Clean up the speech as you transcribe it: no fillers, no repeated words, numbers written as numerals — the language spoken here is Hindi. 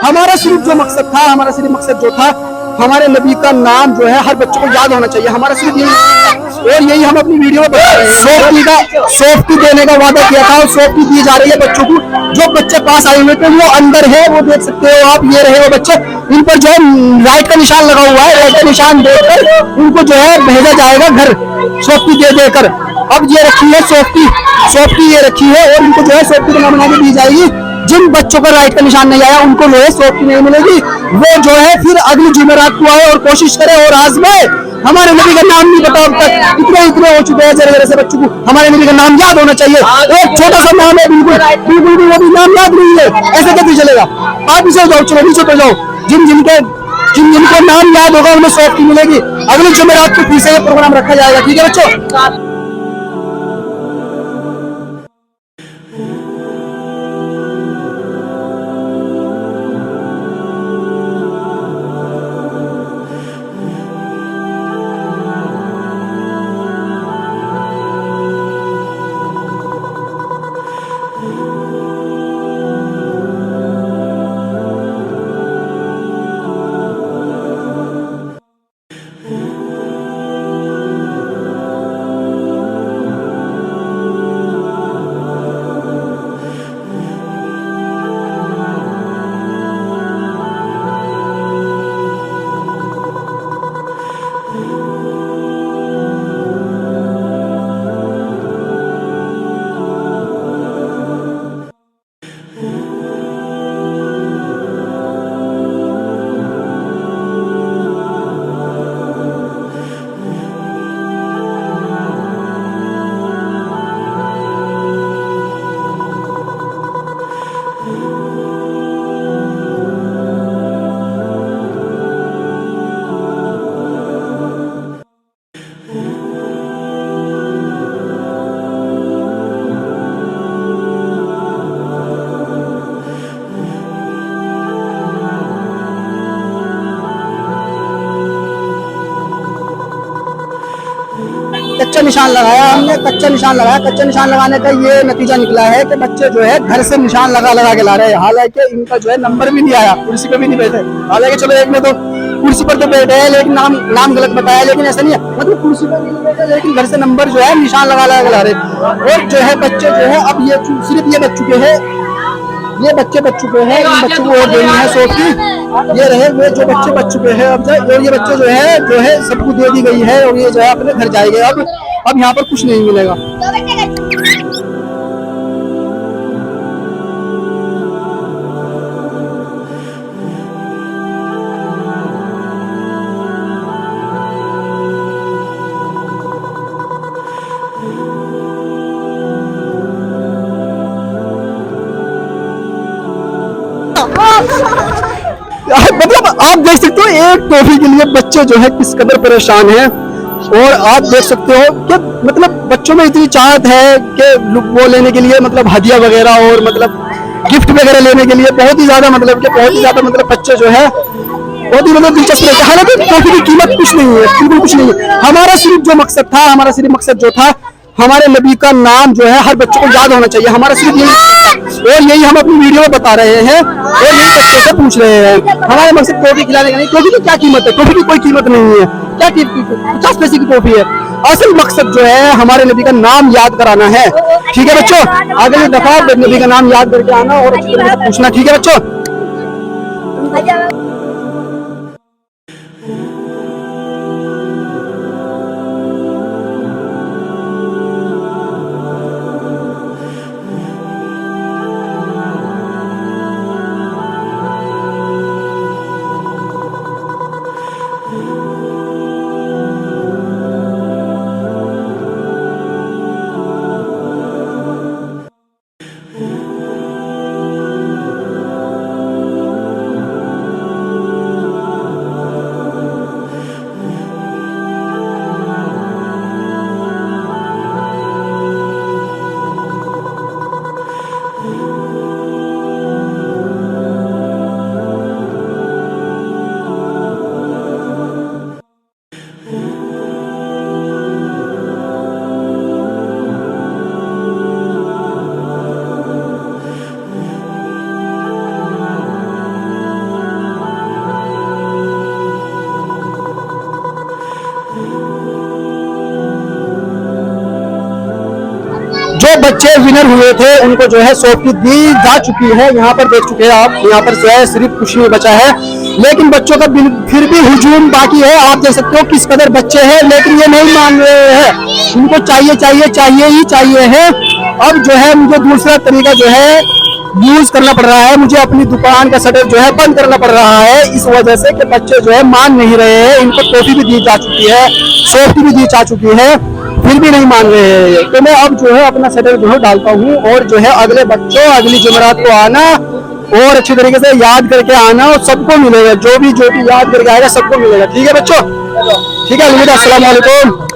हमारा सिर्फ जो मकसद था, हमारा सिर्फ मकसद जो था, हमारे नबी का नाम जो है हर बच्चे को याद होना चाहिए। हमारा सिर्फ यही, और यही हम अपनी वीडियो में बता रहे हैं। सॉफ्टी देने का वादा किया था और सॉफ्टी दी जा रही है बच्चों को। जो बच्चे पास आए हुए थे वो अंदर है, वो देख सकते हो आप, ये रहे वो बच्चे। इन पर जो है लाइट का निशान लगा हुआ है, लाइट का निशान देकर उनको जो है भेजा जाएगा घर, सॉफ्टी दे देकर। अब ये रखी है सॉफ्टी, सॉफ्टी ये रखी है और इनको जो है सॉफ्टी बना के दी जाएगी। जिन बच्चों का राइट का निशान नहीं आया उनको जो है सॉफ्टी नहीं मिलेगी। वो जो है फिर अगली जुमेरात को आए और कोशिश करे और आजमाए। हमारे नबी का नाम नहीं पता अब तक, इतने हो चुके हैं जरा जरा से बच्चों को। हमारे नबी का नाम याद होना चाहिए। एक छोटा सा नाम है, बिल्कुल भी वो भी नाम याद नहीं है, ऐसे कैसे चलेगा? आप पीछे जाओ, चलो नीचे तो जाओ। जिन जिनको नाम याद होगा उन्हें सॉफ्टी मिलेगी। अगली जुमेरात को फिर से ये प्रोग्राम रखा जाएगा, ठीक है बच्चों? कच्चा निशान लगाया हमने, कच्चा निशान लगाया। कच्चा निशान लगाने का ये नतीजा निकला है कि बच्चे जो है घर से निशान लगा लगा के ला रहे हैं। हालांकि इनका जो है नंबर भी नहीं आया, कुर्सी पे भी नहीं बैठे। हालांकि चलो एक में तो कुर्सी पर तो बैठे हैं लेकिन नाम गलत बताया, लेकिन ऐसा नहीं है, मतलब कुर्सी पर भी नहीं बैठे लेकिन घर से नंबर जो है निशान लगा लगा के ला रहे। और जो है बच्चे जो है अब ये सिर्फ ये बच चुके हैं, ये बच्चे बच चुके हैं। इन बच्चों को और देनी है सॉफ्टी। ये रहे वो जो बच्चे बच चुके हैं अब और ये बच्चे जो है सबको दे दी गई है और ये जो है अपने घर जाएंगे। अब यहाँ पर कुछ नहीं मिलेगा। मतलब आप देख सकते हो एक टॉफी के लिए बच्चे जो है किस कदर परेशान हैं। और आप देख सकते हो कि मतलब बच्चों में इतनी चाहत है कि वो लेने के लिए मतलब हदिया वगैरह और मतलब गिफ्ट वगैरह लेने के लिए बहुत ही ज्यादा मतलब बच्चे जो है बहुत ही मतलब दिलचस्प रहते हैं। हालांकि टॉफी की कीमत कुछ नहीं है, बिल्कुल कुछ नहीं है। हमारा सिर्फ जो मकसद था, हमारा सिर्फ मकसद जो था, हमारे नबी का नाम जो है हर बच्चे को याद होना चाहिए। हमारा सिर्फ यही, और यही हम अपनी वीडियो में बता रहे हैं और यही बच्चों से पूछ रहे हैं। हमारे मकसद टॉफी खिलाने का नहीं। टॉफी की क्या कीमत है? टॉफी की कोई कीमत नहीं है। क्या 50 पैसे की टॉफी है। असल मकसद जो है हमारे नबी का नाम याद कराना है, ठीक है बच्चों? अगली दफा नबी का नाम याद करके आना और अच्छी तरह से पूछना, ठीक है बच्चों? बच्चे विनर हुए थे उनको जो है सॉफ्टी दी जा चुकी है। यहाँ पर देख चुके हैं आप, यहाँ पर जो है सिर्फ कुछ नहीं बचा है, लेकिन बच्चों का फिर भी हुजूम बाकी है। आप देख सकते हो किस कदर बच्चे हैं, लेकिन ये नहीं मान रहे हैं, उनको चाहिए चाहिए चाहिए ही चाहिए है। अब जो है मुझे दूसरा तरीका जो है यूज करना पड़ रहा है, मुझे अपनी दुकान का शटर जो है बंद करना पड़ रहा है, इस वजह से कि बच्चे जो है मान नहीं रहे हैं। इनको टॉफी भी दी जा चुकी है, सॉफ्टी भी दी जा चुकी है, फिर भी नहीं मान रहे हैं। तो मैं अब जो है अपना शटर जो है डालता हूँ, और जो है अगले बच्चों अगली जुमेरात को आना और अच्छी तरीके से याद करके आना, और सबको मिलेगा, जो भी याद करके आएगा सबको मिलेगा। ठीक है बच्चों, ठीक है, अलविदा, अस्सलाम वालेकुम।